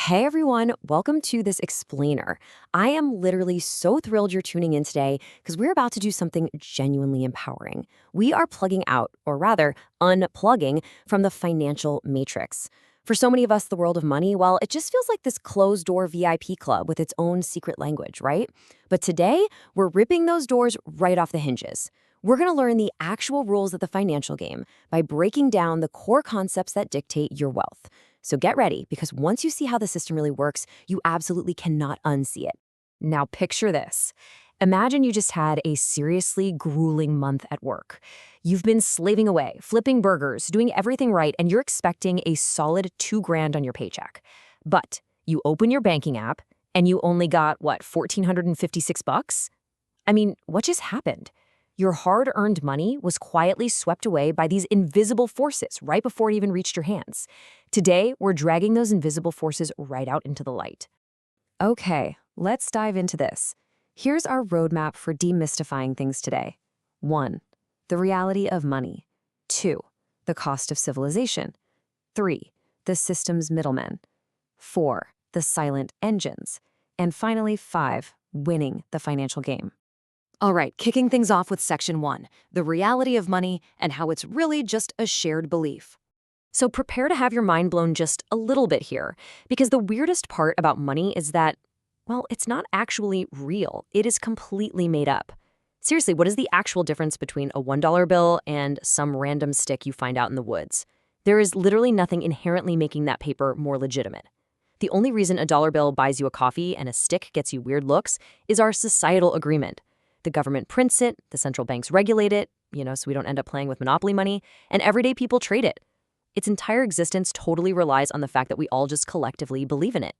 Hey everyone, welcome to this explainer. I am literally so thrilled you're tuning in today because we're about to do something genuinely empowering. We are plugging out, or rather, unplugging from the financial matrix. For so many of us, the world of money, well, it just feels like this closed door VIP club with its own secret language, right? But today, we're ripping those doors right off the hinges. We're going to learn the actual rules of the financial game by breaking down the core concepts that dictate your wealth. So get ready, because once you see how the system really works, you absolutely cannot unsee it. Now picture this. Imagine you just had a seriously grueling month at work. You've been slaving away, flipping burgers, doing everything right, and you're expecting a solid $2,000 on your paycheck. But you open your banking app and you only got, what, $1,456? I mean, what just happened? Your hard-earned money was quietly swept away by these invisible forces right before it even reached your hands. Today, we're dragging those invisible forces right out into the light. Okay, let's dive into this. Here's our roadmap for demystifying things today. 1. The reality of money. 2. The cost of civilization. 3. The system's middlemen. 4. The silent engines. And finally, 5. Winning the financial game. All right, kicking things off with Section 1, the reality of money and how it's really just a shared belief. So prepare to have your mind blown just a little bit here, because the weirdest part about money is that, well, it's not actually real. It is completely made up. Seriously, what is the actual difference between a $1 bill and some random stick you find out in the woods? There is literally nothing inherently making that paper more legitimate. The only reason a dollar bill buys you a coffee and a stick gets you weird looks is our societal agreement. The government prints it, the central banks regulate it, so we don't end up playing with monopoly money, and everyday people trade it. Its entire existence totally relies on the fact that we all just collectively believe in it.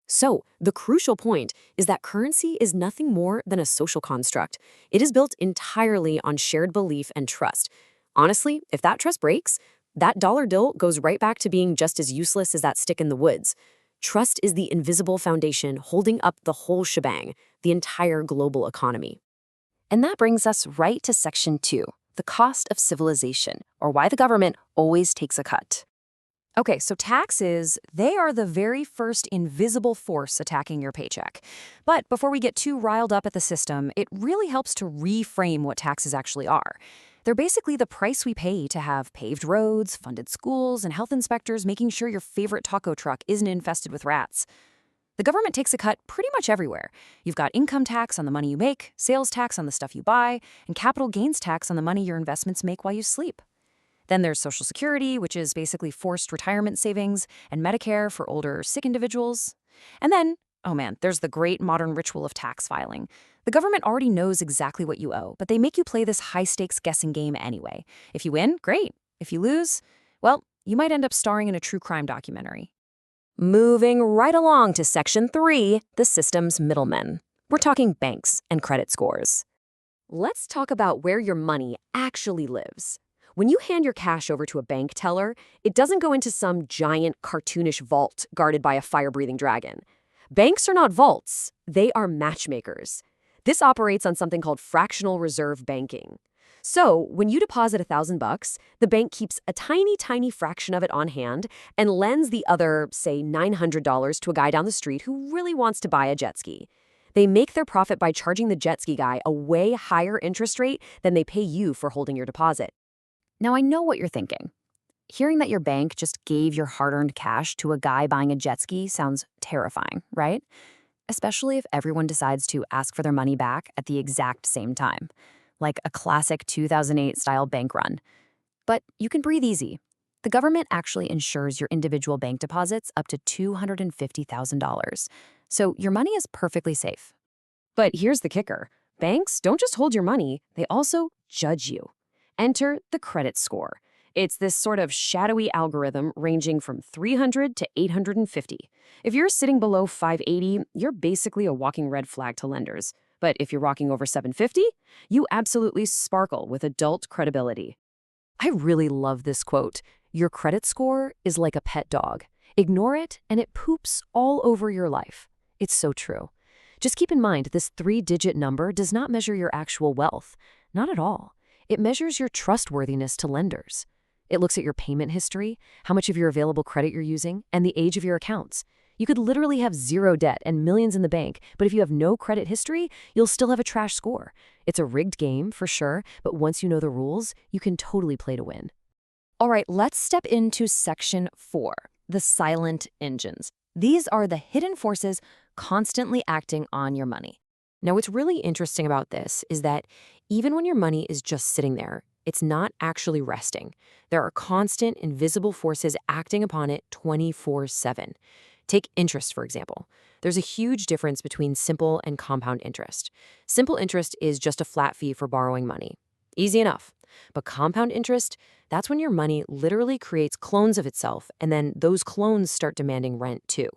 So, the crucial point is that currency is nothing more than a social construct. It is built entirely on shared belief and trust. Honestly, if that trust breaks, that dollar bill goes right back to being just as useless as that stick in the woods. Trust is the invisible foundation holding up the whole shebang, the entire global economy. And that brings us right to Section 2, the cost of civilization, or why the government always takes a cut. Okay, so taxes, they are the very first invisible force attacking your paycheck. But before we get too riled up at the system, it really helps to reframe what taxes actually are. They're basically the price we pay to have paved roads, funded schools, and health inspectors making sure your favorite taco truck isn't infested with rats. The government takes a cut pretty much everywhere. You've got income tax on the money you make, sales tax on the stuff you buy, and capital gains tax on the money your investments make while you sleep. Then there's Social Security, which is basically forced retirement savings, and Medicare for older, sick individuals. And then, oh man, there's the great modern ritual of tax filing. The government already knows exactly what you owe, but they make you play this high-stakes guessing game anyway. If you win, great. If you lose, well, you might end up starring in a true crime documentary. Moving right along to Section 3, the system's middlemen. We're talking banks and credit scores. Let's talk about where your money actually lives. When you hand your cash over to a bank teller, it doesn't go into some giant cartoonish vault guarded by a fire-breathing dragon. Banks are not vaults, they are matchmakers. This operates on something called fractional reserve banking. So, when you deposit $1,000, the bank keeps a tiny fraction of it on hand and lends the other, say, $900 to a guy down the street who really wants to buy a jet ski. They make their profit by charging the jet ski guy a way higher interest rate than they pay you for holding your deposit. Now, I know what you're thinking. Hearing that your bank just gave your hard-earned cash to a guy buying a jet ski sounds terrifying, right? Especially if everyone decides to ask for their money back at the exact same time, like a classic 2008-style bank run. But you can breathe easy. The government actually insures your individual bank deposits up to $250,000. So your money is perfectly safe. But here's the kicker. Banks don't just hold your money, they also judge you. Enter the credit score. It's this sort of shadowy algorithm ranging from 300 to 850. If you're sitting below 580, you're basically a walking red flag to lenders. But if you're rocking over 750, you absolutely sparkle with adult credibility. I really love this quote. Your credit score is like a pet dog. Ignore it, and it poops all over your life. It's so true. Just keep in mind, this 3-digit number does not measure your actual wealth. Not at all. It measures your trustworthiness to lenders. It looks at your payment history, how much of your available credit you're using, and the age of your accounts. You could literally have zero debt and millions in the bank, but if you have no credit history, you'll still have a trash score. It's a rigged game, for sure, but once you know the rules, you can totally play to win. All right, let's step into section 4, the silent engines. These are the hidden forces constantly acting on your money. Now, what's really interesting about this is that even when your money is just sitting there, it's not actually resting. There are constant, invisible forces acting upon it 24/7. Take interest, for example. There's a huge difference between simple and compound interest. Simple interest is just a flat fee for borrowing money. Easy enough. But compound interest, that's when your money literally creates clones of itself, and then those clones start demanding rent too.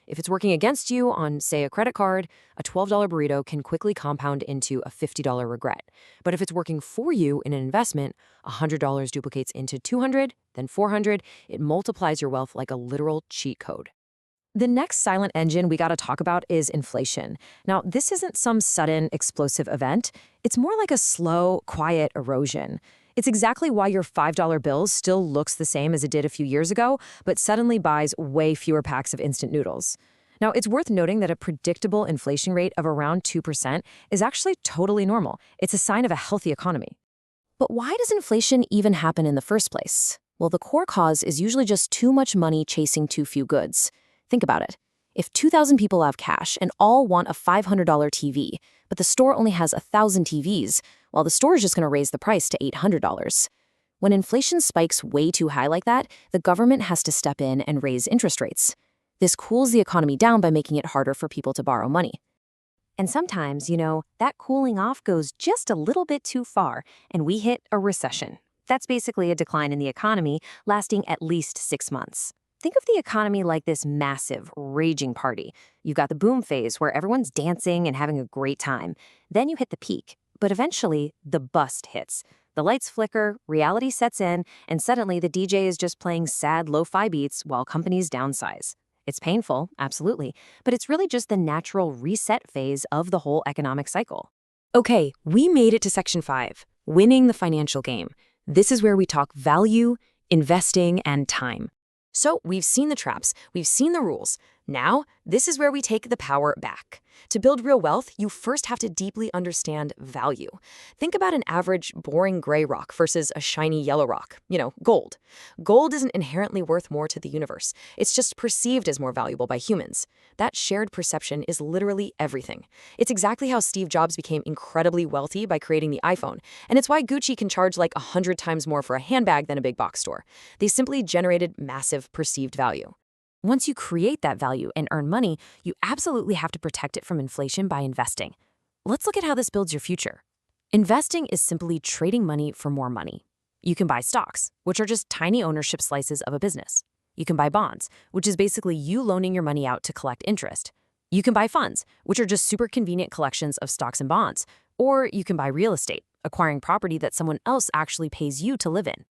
If it's working against you on, say, a credit card, a $12 burrito can quickly compound into a $50 regret. But if it's working for you in an investment, $100 duplicates into $200, then $400. It multiplies your wealth like a literal cheat code. The next silent engine we got to talk about is inflation. Now, this isn't some sudden, explosive event. It's more like a slow, quiet erosion. It's exactly why your $5 bill still looks the same as it did a few years ago, but suddenly buys way fewer packs of instant noodles. Now, it's worth noting that a predictable inflation rate of around 2% is actually totally normal. It's a sign of a healthy economy. But why does inflation even happen in the first place? Well, the core cause is usually just too much money chasing too few goods. Think about it. If 2,000 people have cash and all want a $500 TV, but the store only has 1,000 TVs, well, the store is just going to raise the price to $800. When inflation spikes way too high like that, the government has to step in and raise interest rates. This cools the economy down by making it harder for people to borrow money. And sometimes, that cooling off goes just a little bit too far, and we hit a recession. That's basically a decline in the economy lasting at least 6 months. Think of the economy like this massive, raging party. You've got the boom phase where everyone's dancing and having a great time. Then you hit the peak. But eventually, the bust hits. The lights flicker, reality sets in, and suddenly the DJ is just playing sad lo-fi beats while companies downsize. It's painful, absolutely, but it's really just the natural reset phase of the whole economic cycle. Okay, we made it to section 5, winning the financial game. This is where we talk value, investing, and time. So we've seen the traps, we've seen the rules. Now, this is where we take the power back. To build real wealth, you first have to deeply understand value. Think about an average, boring gray rock versus a shiny yellow rock, gold. Gold isn't inherently worth more to the universe. It's just perceived as more valuable by humans. That shared perception is literally everything. It's exactly how Steve Jobs became incredibly wealthy by creating the iPhone, and it's why Gucci can charge like 100 times more for a handbag than a big box store. They simply generated massive perceived value. Once you create that value and earn money, you absolutely have to protect it from inflation by investing. Let's look at how this builds your future. Investing is simply trading money for more money. You can buy stocks, which are just tiny ownership slices of a business. You can buy bonds, which is basically you loaning your money out to collect interest. You can buy funds, which are just super convenient collections of stocks and bonds. Or you can buy real estate, acquiring property that someone else actually pays you to live in.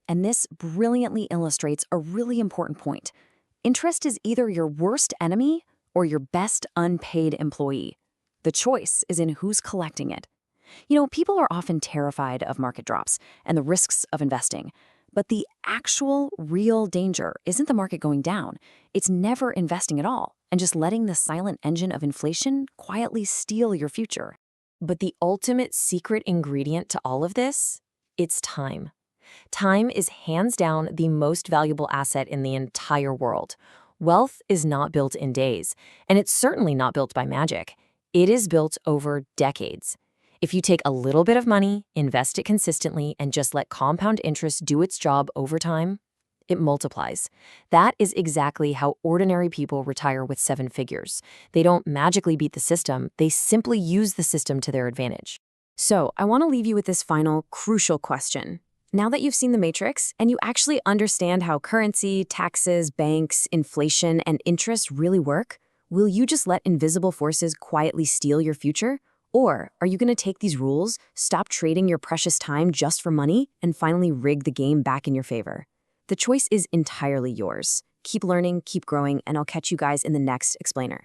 And this brilliantly illustrates a really important point. Interest is either your worst enemy or your best unpaid employee. The choice is in who's collecting it. People are often terrified of market drops and the risks of investing. But the actual, real danger isn't the market going down. It's never investing at all and just letting the silent engine of inflation quietly steal your future. But the ultimate secret ingredient to all of this? It's time. Time is hands down the most valuable asset in the entire world. Wealth is not built in days, and it's certainly not built by magic. It is built over decades. If you take a little bit of money, invest it consistently, and just let compound interest do its job over time, it multiplies. That is exactly how ordinary people retire with 7 figures. They don't magically beat the system, they simply use the system to their advantage. So, I want to leave you with this final, crucial question. Now that you've seen the matrix and you actually understand how currency, taxes, banks, inflation, and interest really work, will you just let invisible forces quietly steal your future? Or are you going to take these rules, stop trading your precious time just for money, and finally rig the game back in your favor? The choice is entirely yours. Keep learning, keep growing, and I'll catch you guys in the next explainer.